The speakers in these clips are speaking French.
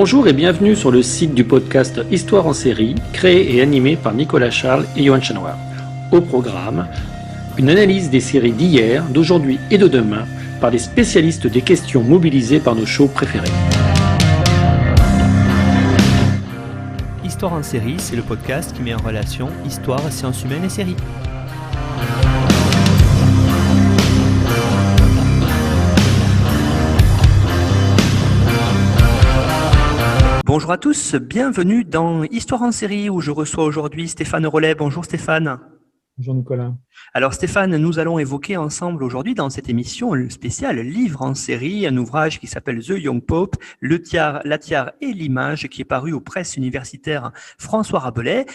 Bonjour et bienvenue sur le site du podcast Histoire en série, créé et animé par Nicolas Charles et Johan Chanoir. Au programme, une analyse des séries d'hier, d'aujourd'hui et de demain par des spécialistes des questions mobilisées par nos shows préférés. Histoire en série, c'est le podcast qui met en relation histoire, sciences humaines et séries. Bonjour à tous, bienvenue dans Histoire en série où je reçois aujourd'hui Stéphane Rollet. Bonjour Stéphane. Bonjour Nicolas. Alors Stéphane, nous allons évoquer ensemble aujourd'hui dans cette émission le spécial livre en série, un ouvrage qui s'appelle The Young Pope, le tiare, la tiare et l'image, qui est paru aux presses universitaires François Rabelais.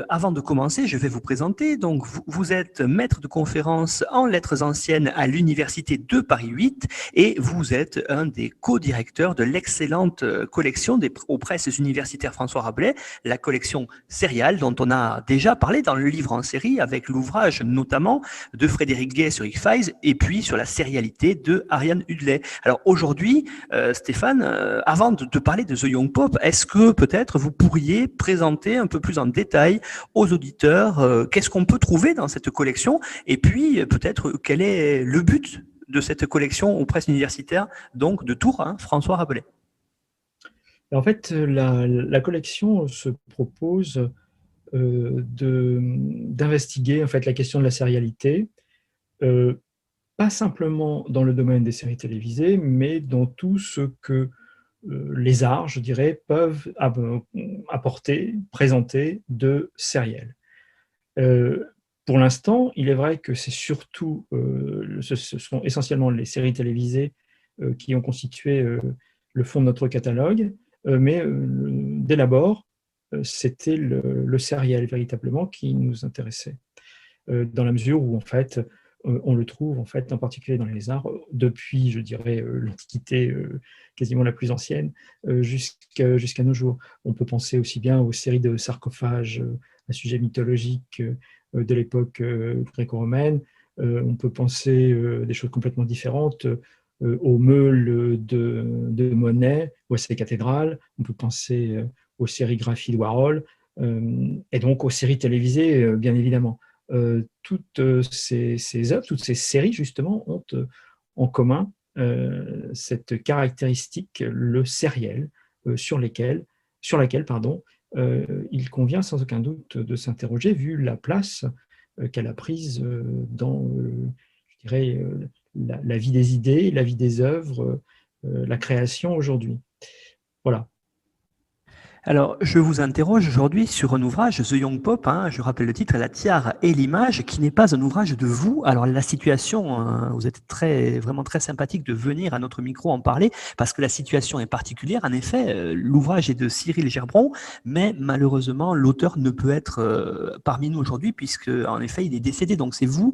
Avant de commencer, je vais vous présenter. Donc vous êtes maître de conférence en lettres anciennes à l'université de Paris 8 et vous êtes un des co-directeurs de l'excellente collection aux presses universitaires François Rabelais, la collection Serial dont on a déjà parlé dans le livre en série avec l'ouvrage notamment de Frédéric Gay sur X-Files et puis sur la sérialité de Ariane Hudley. Alors aujourd'hui, Stéphane, avant de parler de The Young Pope, est-ce que peut-être vous pourriez présenter un peu plus en détail aux auditeurs qu'est-ce qu'on peut trouver dans cette collection et puis peut-être quel est le but de cette collection aux presses universitaires, donc de Tours, François Rabelais. En fait, la collection se propose d'investiguer en fait la question de la sérialité, pas simplement dans le domaine des séries télévisées, mais dans tout ce que les arts, je dirais, peuvent apporter, présenter de sériel. Pour l'instant, il est vrai que c'est surtout, ce sont essentiellement les séries télévisées qui ont constitué le fond de notre catalogue, mais dès l'abord, c'était le sériel véritablement qui nous intéressait, dans la mesure où en fait on le trouve en fait en particulier dans les arts depuis, je dirais, l'Antiquité quasiment la plus ancienne jusqu'à nos jours. On peut penser aussi bien aux séries de sarcophages à sujet mythologique de l'époque gréco-romaine. On peut penser des choses complètement différentes aux meules de Monet ou à ses cathédrales. On peut penser aux sérigraphies de Warhol, et donc aux séries télévisées, bien évidemment. Toutes ces œuvres, toutes ces séries, justement, ont en commun cette caractéristique, le sériel, sur laquelle il convient sans aucun doute de s'interroger, vu la place qu'elle a prise dans, je dirais, la vie des idées, la vie des œuvres, la création aujourd'hui. Voilà. Alors, je vous interroge aujourd'hui sur un ouvrage, The Young Pope, je rappelle le titre, La tiare et l'image, qui n'est pas un ouvrage de vous. Alors, la situation, vous êtes vraiment très sympathique de venir à notre micro en parler, parce que la situation est particulière. En effet, l'ouvrage est de Cyril Gerbron, mais malheureusement, l'auteur ne peut être parmi nous aujourd'hui, puisque, en effet, il est décédé. Donc, c'est vous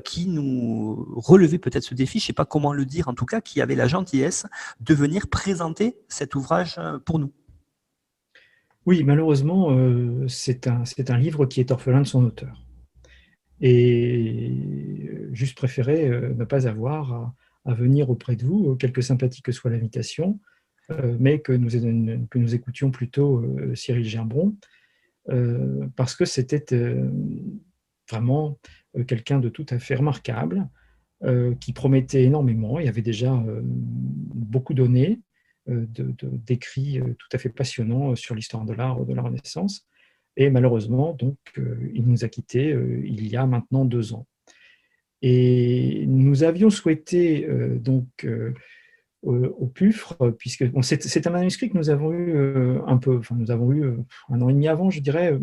qui nous relevez peut-être ce défi, je ne sais pas comment le dire, en tout cas, qui avez la gentillesse de venir présenter cet ouvrage pour nous. Oui, malheureusement, c'est un livre qui est orphelin de son auteur. Et j'eusse préféré ne pas avoir à venir auprès de vous, quelque sympathique que soit l'invitation, mais que nous écoutions plutôt Cyril Gerbron, parce que c'était vraiment quelqu'un de tout à fait remarquable, qui promettait énormément. Il y avait déjà beaucoup donné, d'écrits tout à fait passionnants sur l'histoire de l'art de la Renaissance. Et malheureusement, donc, il nous a quittés il y a maintenant 2 ans. Et nous avions souhaité au PUFRE, puisque c'est un manuscrit que nous avons eu nous avons eu 1 an et demi avant, je dirais.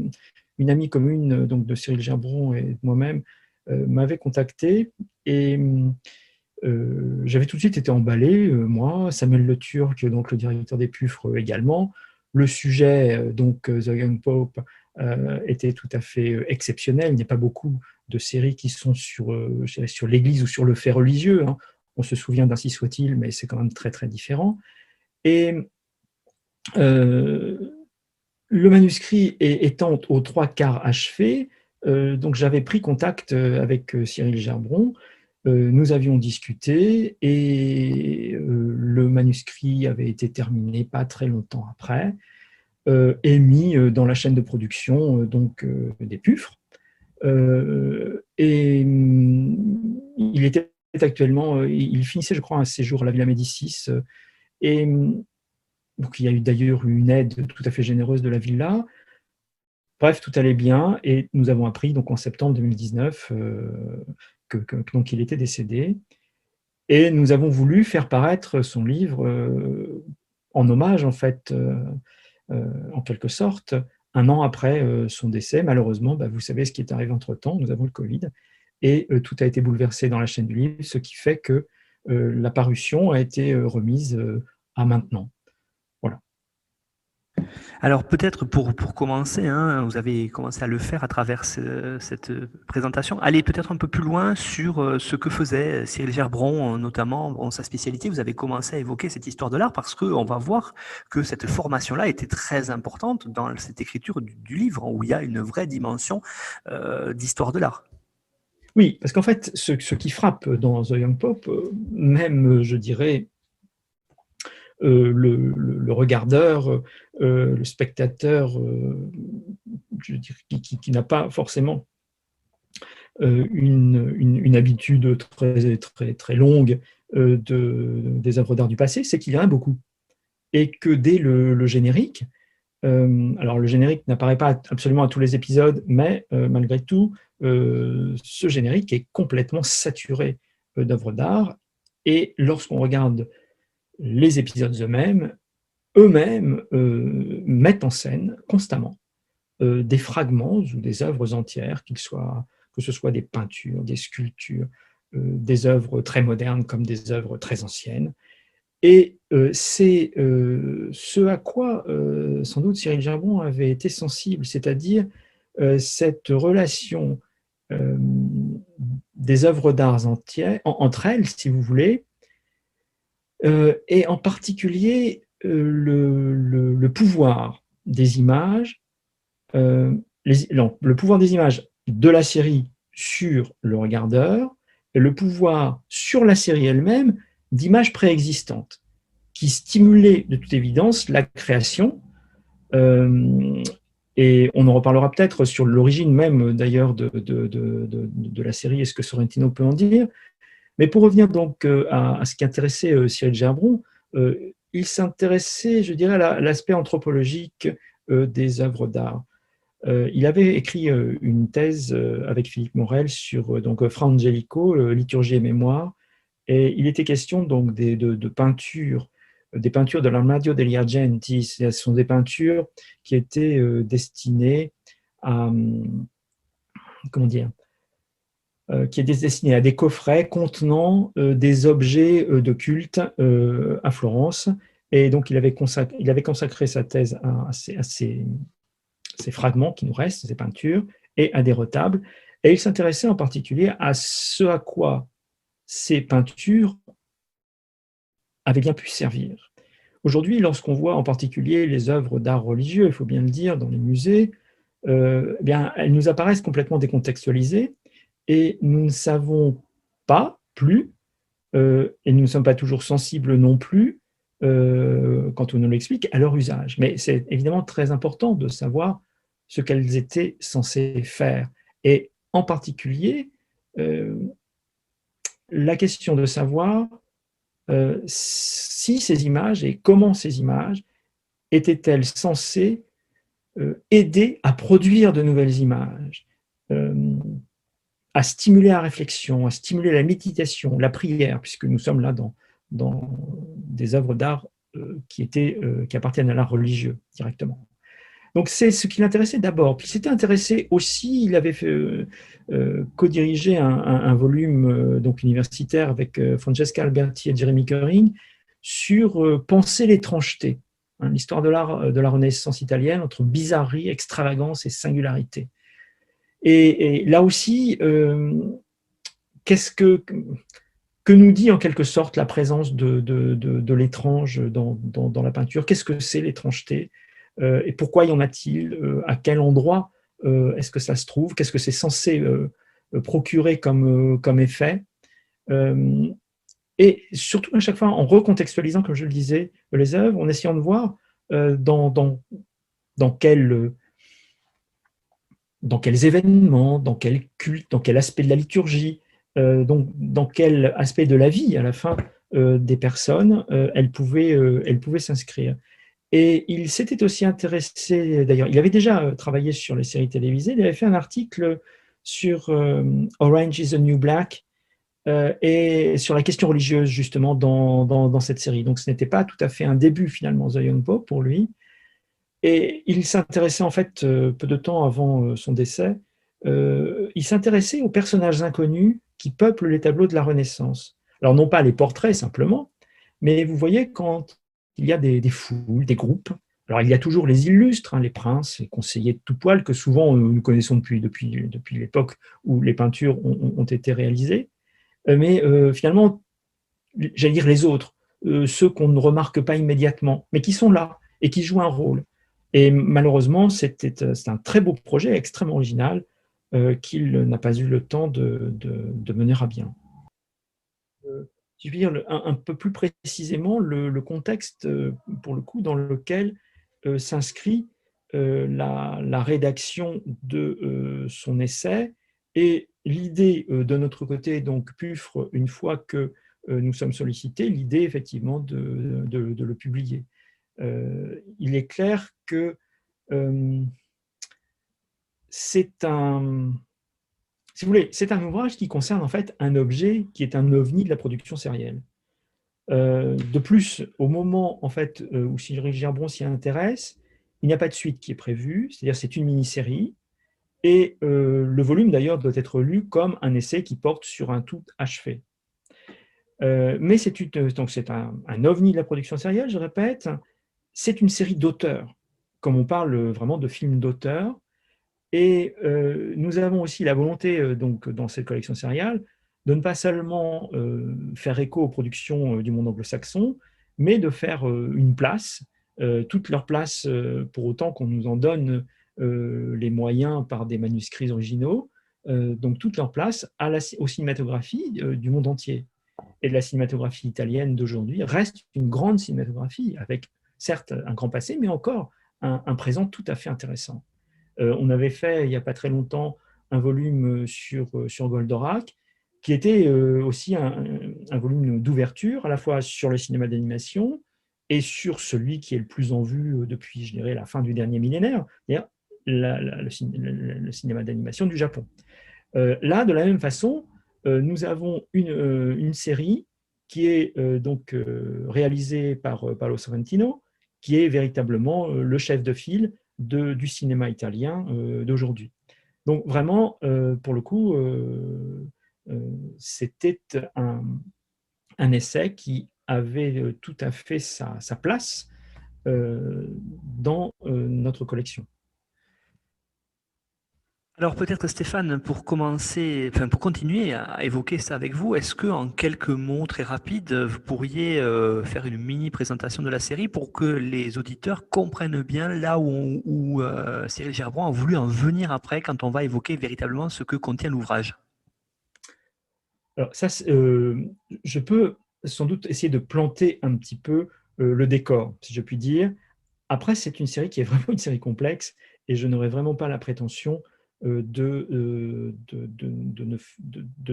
Une amie commune donc de Cyril Gerbron et de moi-même m'avait contacté, et j'avais tout de suite été emballé, moi, Samuel Le Turc, donc le directeur des PUFRE également. Le sujet, donc The Young Pope, était tout à fait exceptionnel. Il n'y a pas beaucoup de séries qui sont sur l'Église ou sur le fait religieux. On se souvient d'Ainsi soit-il, mais c'est quand même très très différent. Et le manuscrit étant aux 3/4 achevé, donc j'avais pris contact avec Cyril Gerbron, nous avions discuté et le manuscrit avait été terminé pas très longtemps après et mis dans la chaîne de production des PUFRE. Il était actuellement, il finissait, je crois, un séjour à la Villa Médicis. Et donc, il y a eu d'ailleurs une aide tout à fait généreuse de la Villa. Bref, tout allait bien et nous avons appris donc en septembre 2019 donc il était décédé. Et nous avons voulu faire paraître son livre en hommage, en fait, en quelque sorte, un an après son décès. Malheureusement, vous savez ce qui est arrivé entre-temps, nous avons le Covid, et tout a été bouleversé dans la chaîne du livre, ce qui fait que la parution a été remise à maintenant. Voilà. Alors peut-être pour commencer, vous avez commencé à le faire à travers cette présentation, allez peut-être un peu plus loin sur ce que faisait Cyril Gerbron, notamment sa spécialité. Vous avez commencé à évoquer cette histoire de l'art parce qu'on va voir que cette formation-là était très importante dans cette écriture du livre, où il y a une vraie dimension d'histoire de l'art. Oui, parce qu'en fait, ce qui frappe dans The Young Pope, même, je dirais, le regardeur, le spectateur, je dirais, qui n'a pas forcément une habitude très, très, très longue des œuvres d'art du passé, c'est qu'il y en a beaucoup. Et que dès le générique, alors le générique n'apparaît pas absolument à tous les épisodes, mais malgré tout, ce générique est complètement saturé d'œuvres d'art. Et lorsqu'on regarde les épisodes eux-mêmes mettent en scène constamment des fragments ou des œuvres entières, que ce soit des peintures, des sculptures, des œuvres très modernes comme des œuvres très anciennes. Et c'est ce à quoi sans doute Cyril Gerbron avait été sensible, c'est-à-dire cette relation des œuvres d'art entières, entre elles, si vous voulez, et en particulier le pouvoir des images, le pouvoir des images de la série sur le regardeur, et le pouvoir sur la série elle-même d'images préexistantes, qui stimulaient de toute évidence la création. Et on en reparlera peut-être sur l'origine même d'ailleurs de la série et ce que Sorrentino peut en dire. Mais pour revenir donc à ce qui intéressait Cyril Gerbron, il s'intéressait, je dirais, à l'aspect anthropologique des œuvres d'art. Il avait écrit une thèse avec Philippe Morel sur Fra Angelico, Liturgie et mémoire, et il était question donc de peintures, des peintures de l'Armadio degli Argenti. Ce sont des peintures qui étaient destinées à, comment dire, qui est destiné à des coffrets contenant des objets de culte à Florence. Et donc, il avait consacré sa thèse à ces fragments qui nous restent, ces peintures, et à des retables. Et il s'intéressait en particulier à ce à quoi ces peintures avaient bien pu servir. Aujourd'hui, lorsqu'on voit en particulier les œuvres d'art religieux, il faut bien le dire, dans les musées, elles nous apparaissent complètement décontextualisées. Et nous ne savons pas plus, et nous ne sommes pas toujours sensibles non plus, quand on nous l'explique, à leur usage. Mais c'est évidemment très important de savoir ce qu'elles étaient censées faire. Et en particulier, la question de savoir si ces images et comment ces images étaient-elles censées aider à produire de nouvelles images, à stimuler la réflexion, à stimuler la méditation, la prière, puisque nous sommes là dans des œuvres d'art qui appartiennent à l'art religieux directement. Donc c'est ce qui l'intéressait d'abord. Puis il s'était intéressé aussi, il avait co-dirigé un volume universitaire avec Francesca Alberti et Jeremy Köring sur penser l'étrangeté, l'histoire de la Renaissance italienne entre bizarrerie, extravagance et singularité. Et là aussi, qu'est-ce que nous dit en quelque sorte la présence de l'étrange dans la peinture? Qu'est-ce que c'est l'étrangeté? Et pourquoi y en a-t-il? À quel endroit est-ce que ça se trouve? Qu'est-ce que c'est censé procurer comme effet? Et surtout, à chaque fois, en recontextualisant, comme je le disais, les œuvres, en essayant de voir dans quel dans quels événements, dans quel culte, dans quel aspect de la liturgie, donc dans quel aspect de la vie, à la fin, des personnes, elles pouvaient s'inscrire. Et il s'était aussi intéressé, d'ailleurs, il avait déjà travaillé sur les séries télévisées, il avait fait un article sur Orange is the New Black, et sur la question religieuse, justement, dans cette série. Donc ce n'était pas tout à fait un début, finalement, The Young Pope, pour lui. Et il s'intéressait en fait, peu de temps avant son décès, il s'intéressait aux personnages inconnus qui peuplent les tableaux de la Renaissance. Alors non pas les portraits simplement, mais vous voyez quand il y a des foules, des groupes, alors il y a toujours les illustres, hein, les princes, les conseillers de tout poil, que souvent nous connaissons depuis l'époque où les peintures ont été réalisées, mais finalement, j'allais dire les autres, ceux qu'on ne remarque pas immédiatement, mais qui sont là et qui jouent un rôle. Et malheureusement, c'est un très beau projet, extrêmement original, qu'il n'a pas eu le temps de mener à bien. Si je veux dire un peu plus précisément le contexte, pour le coup, dans lequel s'inscrit la rédaction de son essai et l'idée de notre côté, donc PUFRE, une fois que nous sommes sollicités, l'idée effectivement de le publier. Il est clair que c'est un, si vous voulez, c'est un ouvrage qui concerne en fait un objet qui est un ovni de la production sérielle. De plus, au moment en fait où Cyril Gerbron s'y intéresse, il n'y a pas de suite qui est prévue, c'est-à-dire c'est une mini-série, et le volume d'ailleurs doit être lu comme un essai qui porte sur un tout achevé. Mais donc c'est un ovni de la production sérielle, je répète, c'est une série d'auteurs, comme on parle vraiment de films d'auteurs. Et nous avons aussi la volonté, donc, dans cette collection sériale, de ne pas seulement faire écho aux productions du monde anglo-saxon, mais de faire une place, toute leur place, pour autant qu'on nous en donne les moyens par des manuscrits originaux, donc toute leur place aux cinématographies du monde entier. Et la cinématographie italienne d'aujourd'hui reste une grande cinématographie, avec certes un grand passé, mais encore un présent tout à fait intéressant. On avait fait, il n'y a pas très longtemps, un volume sur Goldorak, qui était aussi un volume d'ouverture, à la fois sur le cinéma d'animation et sur celui qui est le plus en vue depuis, je dirais, la fin du dernier millénaire, c'est-à-dire le cinéma d'animation du Japon. Là, de la même façon, nous avons une série qui est donc réalisée par Paolo Sorrentino, qui est véritablement le chef de file du cinéma italien d'aujourd'hui. Donc vraiment, pour le coup, c'était un essai qui avait tout à fait sa place dans notre collection. Alors peut-être Stéphane, pour commencer, enfin pour continuer à évoquer ça avec vous, est-ce que en quelques mots très rapides, vous pourriez faire une mini présentation de la série pour que les auditeurs comprennent bien là où Cyril Gerbron a voulu en venir après quand on va évoquer véritablement ce que contient l'ouvrage? Alors ça, je peux sans doute essayer de planter un petit peu le décor, si je puis dire. Après, c'est une série qui est vraiment une série complexe et je n'aurais vraiment pas la prétention de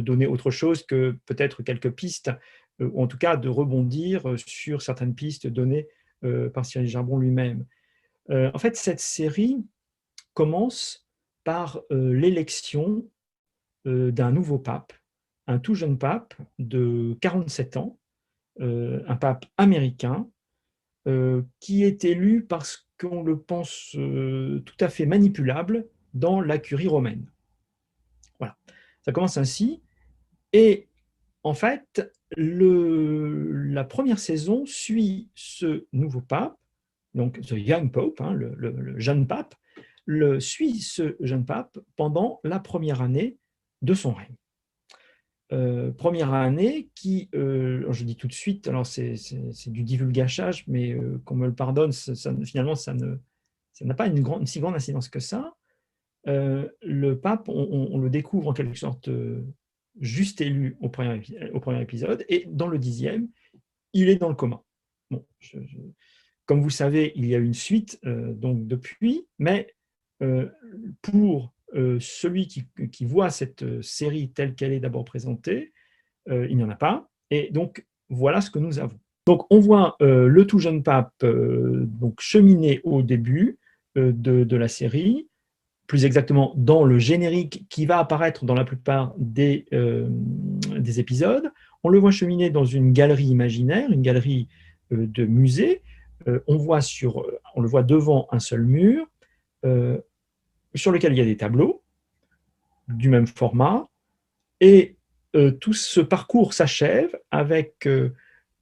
donner autre chose que peut-être quelques pistes, ou en tout cas de rebondir sur certaines pistes données par Cyril Gerbron lui-même. En fait, cette série commence par l'élection d'un nouveau pape, un tout jeune pape de 47 ans, un pape américain, qui est élu parce qu'on le pense tout à fait manipulable dans la curie romaine. Voilà, ça commence ainsi. Et en fait, la première saison suit ce nouveau pape, donc The Young Pope, hein, le jeune pape, suit ce jeune pape pendant la première année de son règne. Première année qui, je dis tout de suite, alors c'est du divulgachage, mais qu'on me le pardonne, finalement ça n'a pas une si grande incidence que ça. Le pape, on le découvre en quelque sorte juste élu au premier épisode, et dans le 10e, il est dans le coma. Bon, comme vous savez, il y a une suite donc depuis, mais pour celui qui voit cette série telle qu'elle est d'abord présentée, il n'y en a pas. Et donc, voilà ce que nous avons. Donc, on voit le tout jeune pape donc cheminer au début de la série, plus exactement dans le générique qui va apparaître dans la plupart des épisodes. On le voit cheminer dans une galerie imaginaire, une galerie de musée. On le voit devant un seul mur, sur lequel il y a des tableaux du même format, et tout ce parcours s'achève avec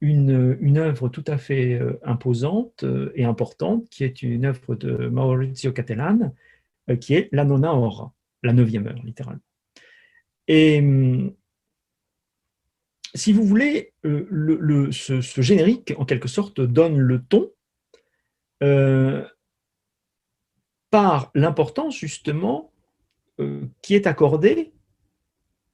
une œuvre tout à fait imposante et importante, qui est une œuvre de Maurizio Cattelan, qui est la Nona Hora, la 9e heure, littéralement. Et si vous voulez, ce générique, en quelque sorte, donne le ton par l'importance, justement, qui est accordée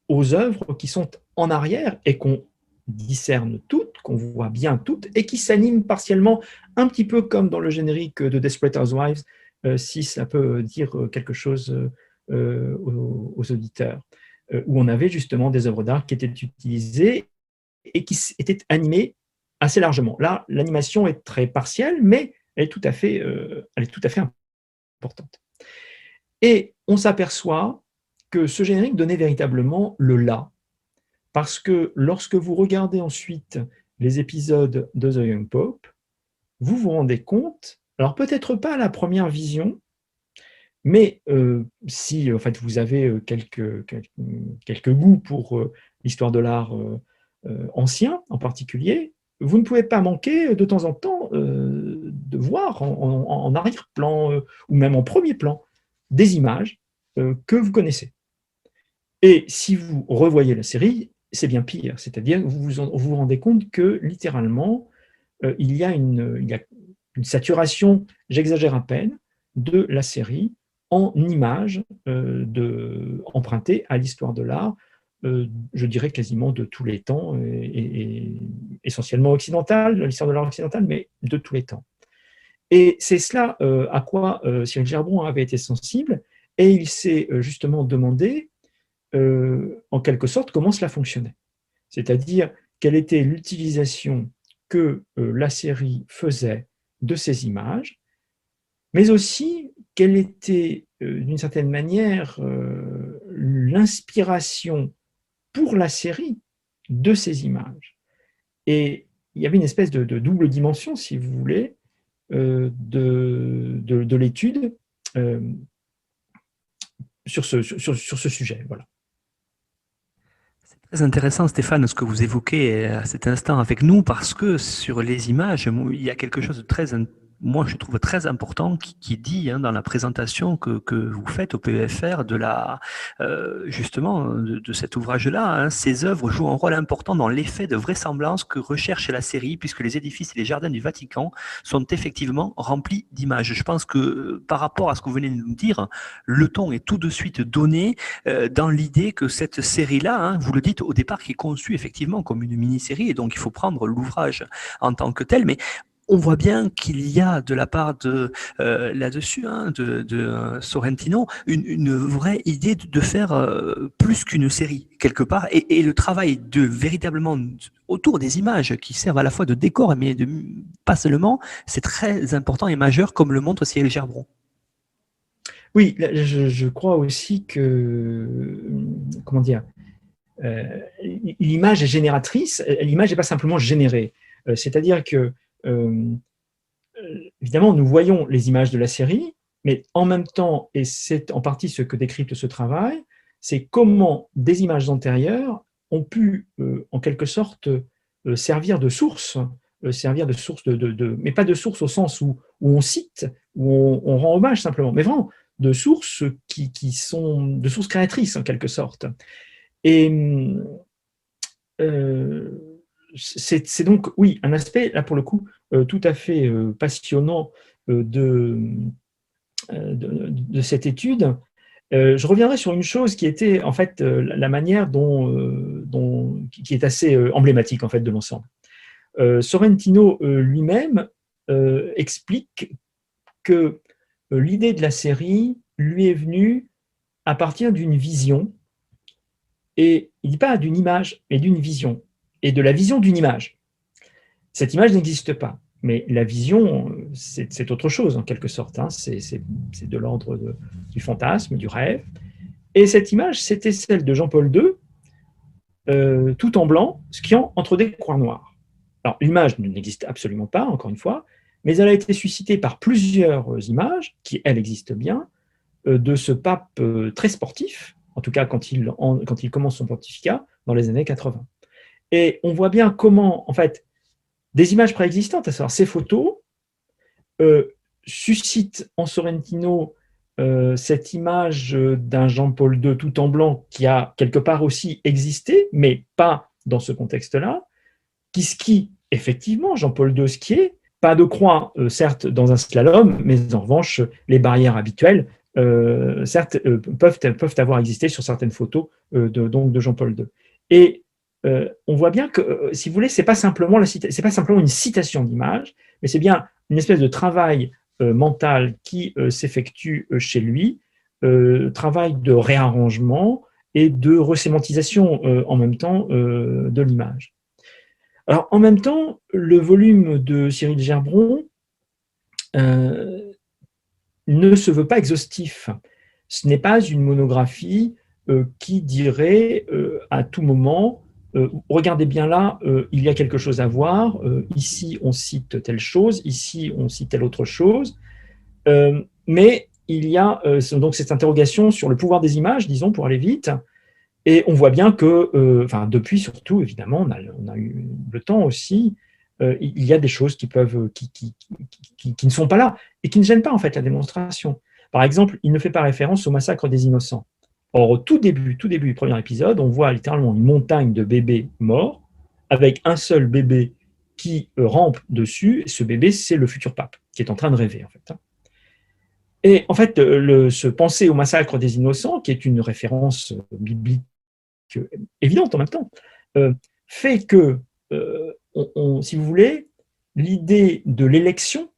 aux œuvres qui sont en arrière et qu'on discerne toutes, qu'on voit bien toutes, et qui s'animent partiellement, un petit peu comme dans le générique de Desperate Housewives, si ça peut dire quelque chose aux auditeurs, où on avait justement des œuvres d'art qui étaient utilisées et qui étaient animées assez largement. Là, l'animation est très partielle, mais elle est tout à fait importante. Et on s'aperçoit que ce générique donnait véritablement le là, parce que lorsque vous regardez ensuite les épisodes de The Young Pope, vous vous rendez compte, alors peut-être pas à la première vision, mais si en fait, vous avez quelques goûts pour l'histoire de l'art ancien en particulier, vous ne pouvez pas manquer de temps en temps de voir en arrière-plan ou même en premier plan des images que vous connaissez. Et si vous revoyez la série, c'est bien pire, c'est-à-dire que vous vous rendez compte que littéralement, il y a une saturation, j'exagère à peine, de la série en images empruntées à l'histoire de l'art, je dirais quasiment de tous les temps, et essentiellement occidentale, l'histoire de l'art occidentale, mais de tous les temps. Et c'est cela à quoi Cyril Gerbron avait été sensible, et il s'est justement demandé, en quelque sorte, comment cela fonctionnait. C'est-à-dire, quelle était l'utilisation que la série faisait de ces images, mais aussi quelle était, d'une certaine manière, l'inspiration pour la série de ces images. Et il y avait une espèce de double dimension, si vous voulez, de l'étude sur ce sujet. Voilà. Très intéressant, Stéphane, ce que vous évoquez à cet instant avec nous, parce que sur les images, il y a quelque chose de moi je trouve très important qui dit dans la présentation que vous faites au PEFR justement de cet ouvrage-là. Ces œuvres jouent un rôle important dans l'effet de vraisemblance que recherche la série, puisque les édifices et les jardins du Vatican sont effectivement remplis d'images. Je pense que par rapport à ce que vous venez de nous dire, le ton est tout de suite donné dans l'idée que cette série-là, vous le dites au départ, qui est conçue effectivement comme une mini-série, et donc il faut prendre l'ouvrage en tant que tel, mais on voit bien qu'il y a de la part de là-dessus, de Sorrentino, une vraie idée de faire plus qu'une série quelque part, et le travail de véritablement autour des images qui servent à la fois de décor, mais pas seulement, c'est très important et majeur, comme le montre Cyril Gerbron. Oui, je crois aussi que, comment dire, l'image est génératrice, l'image n'est pas simplement générée. C'est-à-dire que, évidemment, nous voyons les images de la série, mais en même temps, et c'est en partie ce que décrypte ce travail, c'est comment des images antérieures ont pu, en quelque sorte, servir de source, mais pas de source au sens où on cite, où on rend hommage simplement, mais vraiment de sources qui sont de sources créatrices en quelque sorte. Et c'est donc, oui, un aspect, là pour le coup, tout à fait passionnant de cette étude. Je reviendrai sur une chose qui était en fait la manière qui est assez emblématique en fait de l'ensemble. Sorrentino lui-même explique que l'idée de la série lui est venue à partir d'une vision, et il ne dit pas d'une image, mais d'une vision, et de la vision d'une image. Cette image n'existe pas, mais la vision, c'est autre chose en quelque sorte, hein. C'est de l'ordre du fantasme, du rêve. Et cette image, c'était celle de Jean-Paul II, tout en blanc, skiant entre des croix noires. Alors, l'image n'existe absolument pas, encore une fois, mais elle a été suscitée par plusieurs images, qui, elles, existent bien, de ce pape très sportif, en tout cas quand il commence son pontificat, dans les années 80. Et on voit bien comment, en fait, des images préexistantes, à savoir ces photos, suscitent en Sorrentino cette image d'un Jean-Paul II tout en blanc qui a quelque part aussi existé, mais pas dans ce contexte-là, qui skie, effectivement, Jean-Paul II skiait, pas de croix, certes, dans un slalom, mais en revanche, les barrières habituelles, certes, peuvent avoir existé sur certaines photos donc de Jean-Paul II. Et on voit bien que, si vous voulez, c'est pas simplement une citation d'image, mais c'est bien une espèce de travail mental qui s'effectue chez lui, travail de réarrangement et de resémantisation en même temps de l'image. Alors, en même temps, le volume de Cyril Gerbron ne se veut pas exhaustif. Ce n'est pas une monographie qui dirait à tout moment regardez bien là, il y a quelque chose à voir, ici on cite telle chose, ici on cite telle autre chose, mais il y a donc cette interrogation sur le pouvoir des images, disons, pour aller vite, et on voit bien que, depuis surtout, évidemment, on a eu le temps aussi, il y a des choses qui ne sont pas là et qui ne gênent pas en fait la démonstration. Par exemple, il ne fait pas référence au massacre des innocents. Or, au tout début du premier épisode, on voit littéralement une montagne de bébés morts avec un seul bébé qui rampe dessus. Et ce bébé, c'est le futur pape qui est en train de rêver en fait. Et en fait, ce penser au massacre des innocents, qui est une référence biblique évidente en même temps, fait que, si vous voulez, l'idée de l'élection,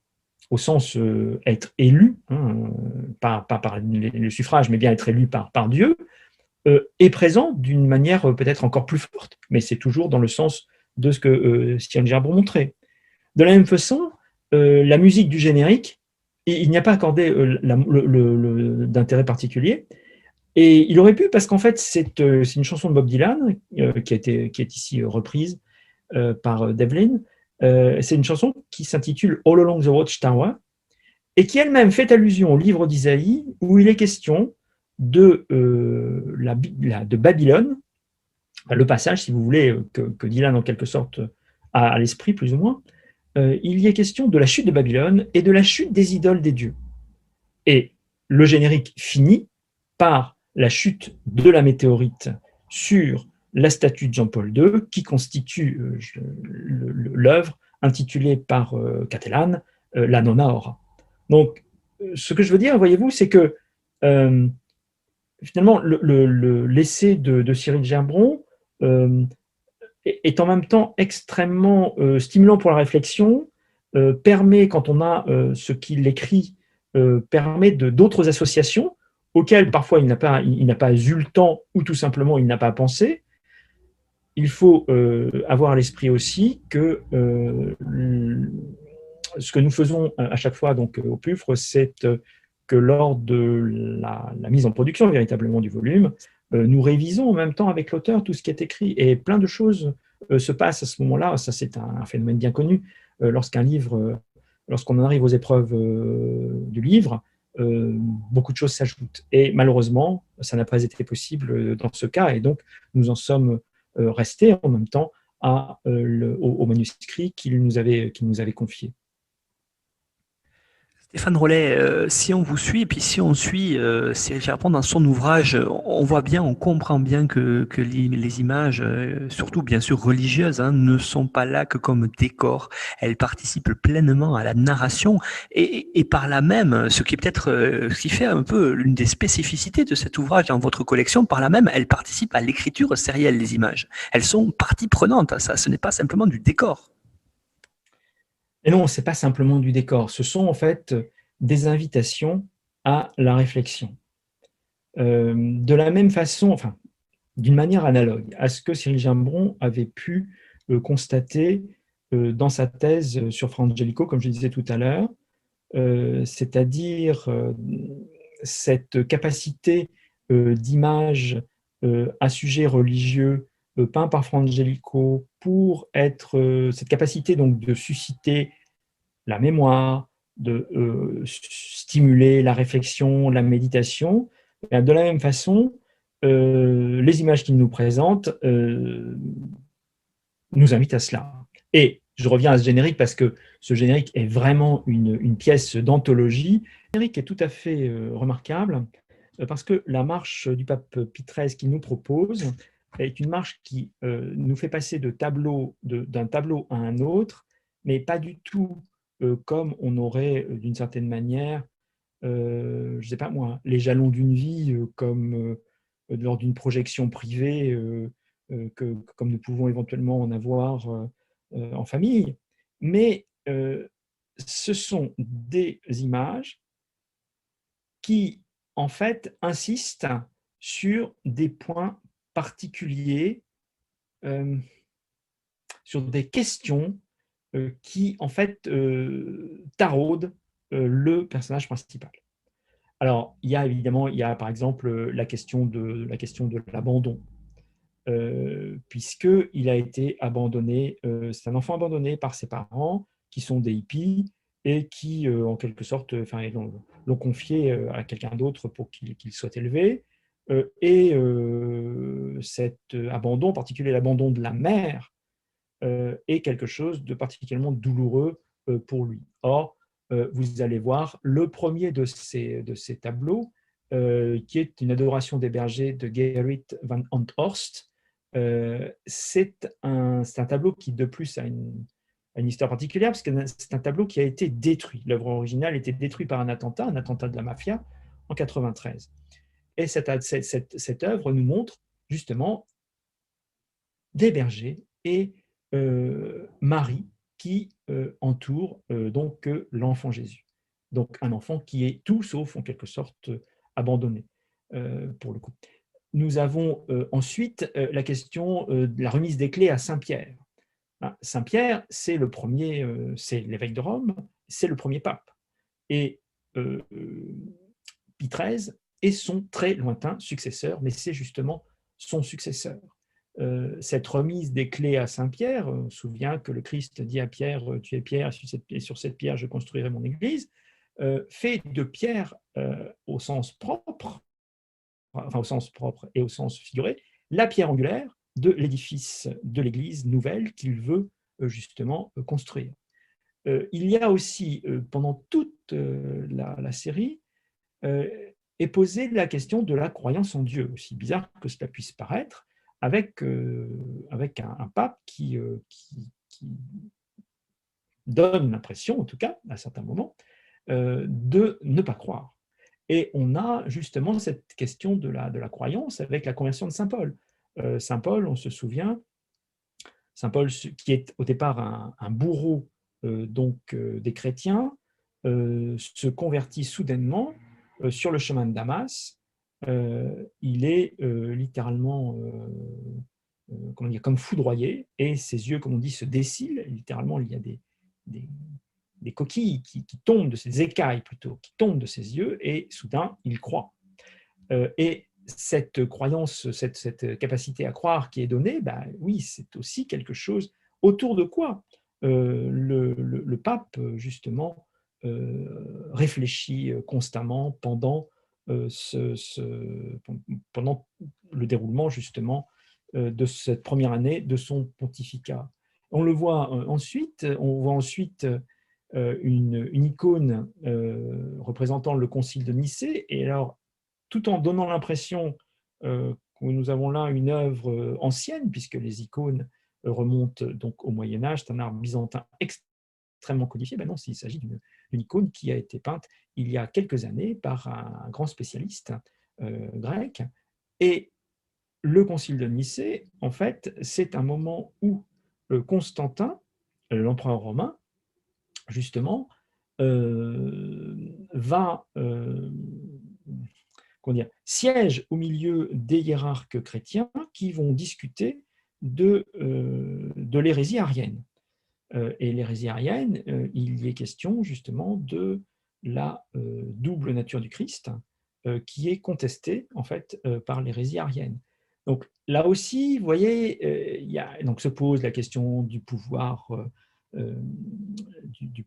au sens être élu, hein, pas par le suffrage, mais bien être élu par Dieu, est présent d'une manière peut-être encore plus forte, mais c'est toujours dans le sens de ce que Cyril Gerbron montrait. De la même façon, la musique du générique, il n'y a pas accordé d'intérêt particulier, et il aurait pu, parce qu'en fait, c'est une chanson de Bob Dylan qui est ici reprise par Devlin. C'est une chanson qui s'intitule All Along the Watchtower et qui elle-même fait allusion au livre d'Isaïe où il est question de Babylone, le passage, si vous voulez, que Dylan en quelque sorte a à l'esprit plus ou moins. Il y est question de la chute de Babylone et de la chute des idoles des dieux. Et le générique finit par la chute de la météorite sur la statue de Jean-Paul II, qui constitue l'œuvre intitulée par Catalan, La Nonna Ora. Donc, ce que je veux dire, voyez-vous, c'est que finalement, l'essai de Cyril Gerbron est en même temps extrêmement stimulant pour la réflexion, permet, quand on a ce qu'il écrit, permet d'autres associations auxquelles parfois il n'a pas eu le temps ou tout simplement il n'a pas pensé. Il faut avoir à l'esprit aussi que ce que nous faisons à chaque fois donc, au PUFRE, c'est que lors de la mise en production véritablement du volume, nous révisons en même temps avec l'auteur tout ce qui est écrit. Et plein de choses se passent à ce moment-là. Ça, c'est un phénomène bien connu. Lorsqu'on en arrive aux épreuves du livre, beaucoup de choses s'ajoutent. Et malheureusement, ça n'a pas été possible dans ce cas. Et donc, nous en sommes restés en même temps au manuscrit qu'il nous avait confié. Stéphane Rollet, si on vous suit, et puis si on suit Cyril Cherpon dans son ouvrage, on voit bien, on comprend bien que les images, surtout bien sûr religieuses, hein, ne sont pas là que comme décor. Elles participent pleinement à la narration et par là même, ce qui est peut-être, ce qui fait un peu l'une des spécificités de cet ouvrage dans votre collection, par là même, elles participent à l'écriture sérielle, les images. Elles sont partie prenante à ça, ce n'est pas simplement du décor. Et non, ce n'est pas simplement du décor, ce sont en fait des invitations à la réflexion. De la même façon, enfin, d'une manière analogue à ce que Cyril Gimbron avait pu constater dans sa thèse sur Fra Angelico, comme je le disais tout à l'heure, c'est-à-dire cette capacité d'image à sujet religieux peint par Fra Angelico pour être cette capacité donc de susciter la mémoire, de stimuler la réflexion, la méditation. Et de la même façon, les images qu'il nous présente nous invitent à cela. Et je reviens à ce générique parce que ce générique est vraiment une pièce d'anthologie. Le générique est tout à fait remarquable parce que la marche du pape Pie XIII qu'il nous propose est une marche qui nous fait passer d'un tableau à un autre, mais pas du tout comme on aurait d'une certaine manière, je ne sais pas moi, les jalons d'une vie comme lors d'une projection privée comme nous pouvons éventuellement en avoir en famille. Mais ce sont des images qui, en fait, insistent sur des points particuliers, sur des questions qui, en fait, taraudent le personnage principal. Alors, il y a évidemment, il y a par exemple la question de l'abandon, puisqu'il a été abandonné, c'est un enfant abandonné par ses parents, qui sont des hippies, et qui, en quelque sorte, l'ont confié à quelqu'un d'autre pour qu'il soit élevé. Et cet abandon, en particulier l'abandon de la mère, est quelque chose de particulièrement douloureux pour lui. Or, vous allez voir, le premier de ces tableaux, qui est une adoration des bergers de Gerrit van Honthorst, c'est un tableau qui, de plus, a une histoire particulière, parce que c'est un tableau qui a été détruit. L'œuvre originale a été détruite par un attentat de la mafia en 93. Et cette œuvre nous montre justement des bergers et Marie qui entoure donc l'enfant Jésus. Donc un enfant qui est tout sauf en quelque sorte abandonné pour le coup. Nous avons ensuite la question de la remise des clés à Saint-Pierre. Saint-Pierre, c'est le premier, c'est l'évêque de Rome, c'est le premier pape. Et Pie XIII est son très lointain successeur, mais c'est justement son successeur. Cette remise des clés à Saint-Pierre, on se souvient que le Christ dit à Pierre, tu es Pierre, et sur cette pierre je construirai mon église, fait de Pierre au sens propre, enfin au sens propre et au sens figuré, la pierre angulaire de l'édifice de l'église nouvelle qu'il veut justement construire. Il y a aussi, pendant toute la série, est posée la question de la croyance en Dieu, aussi bizarre que cela puisse paraître, avec un pape qui donne l'impression, en tout cas, à certains moments, de ne pas croire. Et on a justement cette question de la croyance avec la conversion de Saint Paul. Saint Paul, on se souvient, Saint Paul, qui est au départ un bourreau des chrétiens, se convertit soudainement sur le chemin de Damas. Il est littéralement comme foudroyé, et ses yeux, comme on dit, se dessillent. Littéralement, il y a des coquilles qui tombent de ses écailles plutôt, qui tombent de ses yeux, et soudain, il croit. Et cette croyance, cette capacité à croire qui est donnée, oui, c'est aussi quelque chose autour de quoi le pape, justement, réfléchit constamment pendant pendant le déroulement, justement, de cette première année de son pontificat. On voit ensuite une icône représentant le concile de Nicée, et alors, tout en donnant l'impression que nous avons là une œuvre ancienne, puisque les icônes remontent donc au Moyen-Âge, c'est un art byzantin extrêmement codifié. Ben non, il s'agit d'une icône qui a été peinte il y a quelques années par un grand spécialiste grec. Et le concile de Nicée, en fait, c'est un moment où Constantin, l'empereur romain, justement, va siège au milieu des hiérarques chrétiens qui vont discuter de l'hérésie arienne. Et l'hérésie arienne, il y est question justement de la double nature du Christ qui est contestée en fait par l'hérésie arienne. Donc là aussi, vous voyez, donc se pose la question du pouvoir, du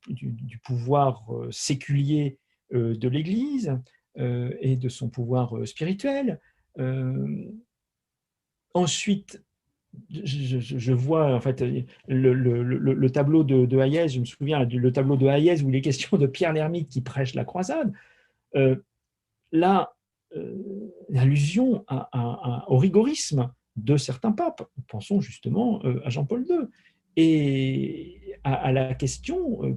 pouvoir séculier de l'Église et de son pouvoir spirituel. Ensuite, je vois en fait le tableau de Hayez, je me souviens le tableau de Hayez où il est question de Pierre l'Ermite qui prêche la croisade. Là, l'allusion au rigorisme de certains papes. Pensons justement à Jean-Paul II et à la question non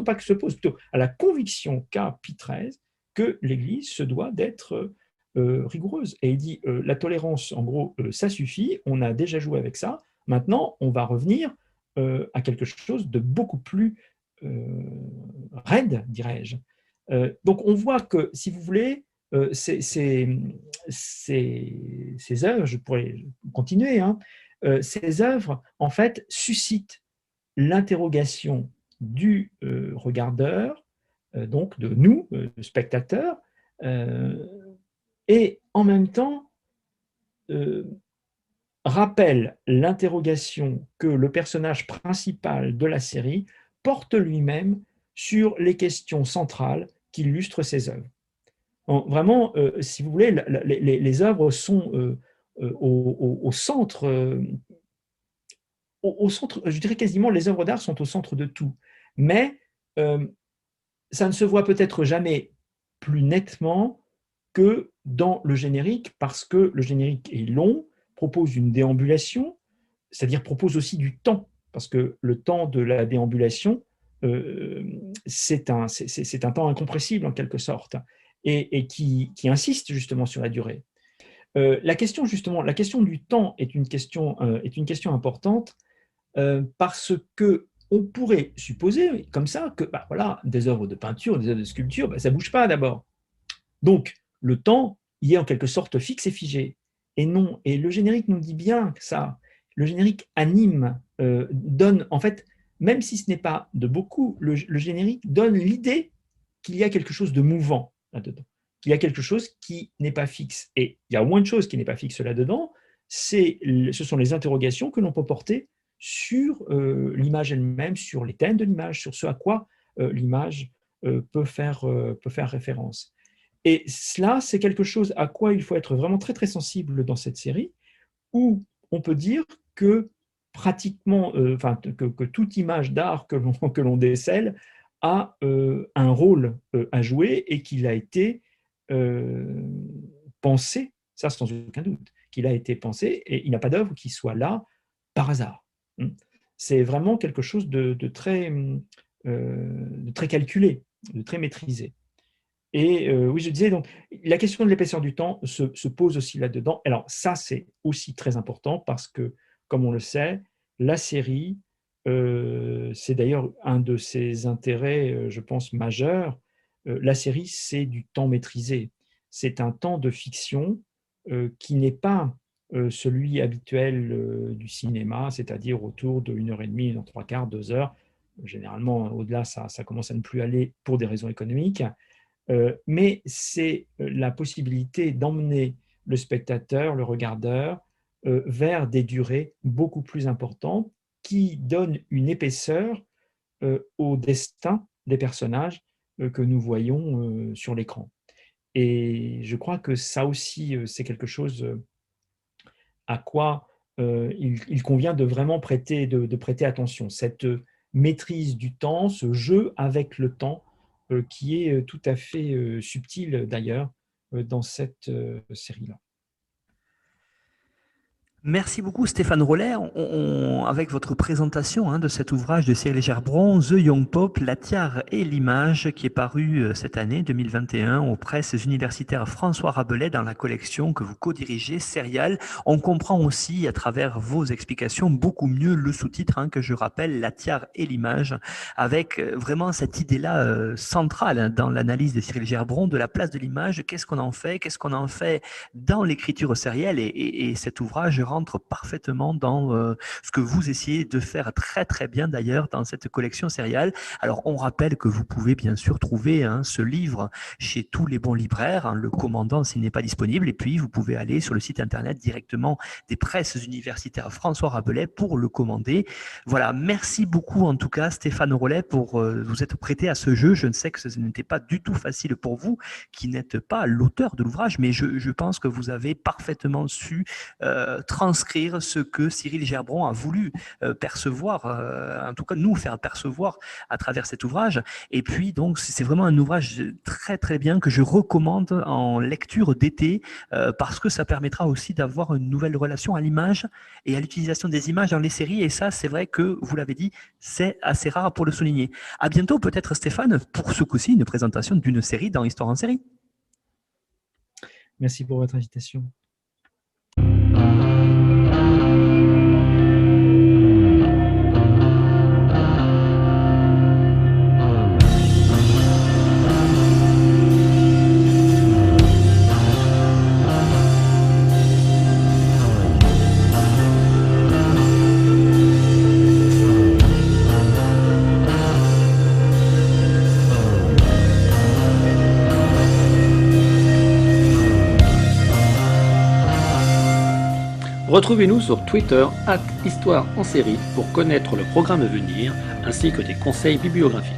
pas que se pose, plutôt à la conviction qu'a Pie XIII que l'Église se doit d'être rigoureuse. Et il dit la tolérance, en gros, ça suffit, on a déjà joué avec ça, maintenant on va revenir à quelque chose de beaucoup plus raide, dirais-je. Donc on voit que, si vous voulez, ces œuvres, je pourrais continuer, hein, ces œuvres, en fait, suscitent l'interrogation du regardeur, donc de nous, spectateurs, et en même temps rappelle l'interrogation que le personnage principal de la série porte lui-même sur les questions centrales qui illustrent ses œuvres. Vraiment, si vous voulez, les œuvres sont au centre, au centre, je dirais quasiment, les œuvres d'art sont au centre de tout. Mais ça ne se voit peut-être jamais plus nettement que dans le générique, parce que le générique est long, propose une déambulation, c'est-à-dire propose aussi du temps, parce que le temps de la déambulation, c'est un temps incompressible en quelque sorte, et qui insiste justement sur la durée. La question du temps est une question importante parce que on pourrait supposer comme ça que voilà, des œuvres de peinture, des œuvres de sculpture, ça ne bouge pas d'abord. Donc, le temps y est en quelque sorte fixe et figé. Et non, et le générique nous dit bien ça. Le générique anime, donne, en fait, même si ce n'est pas de beaucoup, le générique donne l'idée qu'il y a quelque chose de mouvant là-dedans, qu'il y a quelque chose qui n'est pas fixe. Et il y a au moins une chose qui n'est pas fixe là-dedans, ce sont les interrogations que l'on peut porter sur l'image elle-même, sur les thèmes de l'image, sur ce à quoi l'image peut faire référence. Et cela, c'est quelque chose à quoi il faut être vraiment très, très sensible dans cette série, où on peut dire que pratiquement, que toute image d'art que l'on décèle a un rôle à jouer et qu'il a été pensé, ça sans aucun doute, qu'il a été pensé et il n'y a pas d'œuvre qui soit là par hasard. C'est vraiment quelque chose de très calculé, de très maîtrisé. Et oui, je disais, donc, la question de l'épaisseur du temps se pose aussi là-dedans. Alors ça, c'est aussi très important parce que, comme on le sait, la série, c'est d'ailleurs un de ses intérêts, je pense, majeurs. La série, c'est du temps maîtrisé. C'est un temps de fiction qui n'est pas celui habituel du cinéma, c'est-à-dire autour de 1h30, 1h15, 2 heures. Généralement, au-delà, ça commence à ne plus aller pour des raisons économiques. Mais c'est la possibilité d'emmener le spectateur, le regardeur, vers des durées beaucoup plus importantes qui donnent une épaisseur au destin des personnages que nous voyons sur l'écran. Et je crois que ça aussi, c'est quelque chose à quoi il convient de vraiment prêter attention. Cette maîtrise du temps, ce jeu avec le temps, qui est tout à fait subtil d'ailleurs dans cette série-là. Merci beaucoup Stéphane Rollet. Avec votre présentation de cet ouvrage de Cyril Gerbron, The Young Pope, la tiare et l'image, qui est paru cette année 2021 aux presses universitaires François Rabelais dans la collection que vous co-dirigez, Serial. On comprend aussi à travers vos explications beaucoup mieux le sous-titre que je rappelle, la tiare et l'image, avec vraiment cette idée-là centrale dans l'analyse de Cyril Gerbron de la place de l'image, qu'est-ce qu'on en fait dans l'écriture sérielle et cet ouvrage rentre parfaitement dans ce que vous essayez de faire très très bien d'ailleurs dans cette collection Serial. Alors on rappelle que vous pouvez bien sûr trouver ce livre chez tous les bons libraires, le commandant s'il n'est pas disponible, et puis vous pouvez aller sur le site internet directement des presses universitaires François Rabelais pour le commander. Voilà, merci beaucoup en tout cas Stéphane Rollet pour vous être prêté à ce jeu. Je ne sais que ce n'était pas du tout facile pour vous qui n'êtes pas l'auteur de l'ouvrage, mais je pense que vous avez parfaitement su transcrire ce que Cyril Gerbron a voulu percevoir, en tout cas nous faire percevoir à travers cet ouvrage. Et puis donc c'est vraiment un ouvrage très très bien que je recommande en lecture d'été parce que ça permettra aussi d'avoir une nouvelle relation à l'image et à l'utilisation des images dans les séries. Et ça, c'est vrai que vous l'avez dit, c'est assez rare pour le souligner. À bientôt peut-être Stéphane pour ce coup-ci une présentation d'une série dans Histoire en série. Merci pour votre invitation. Retrouvez-nous sur Twitter @Histoire en série pour connaître le programme à venir ainsi que des conseils bibliographiques.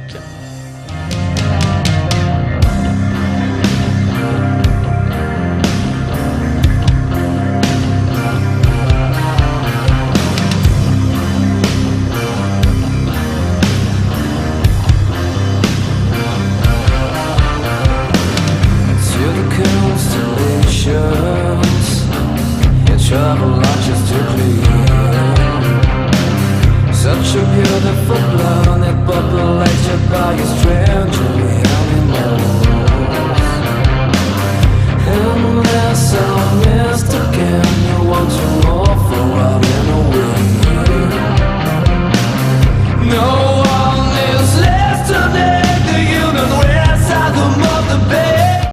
Travel launches to clear. Such a beautiful planet populated by a stranger animal.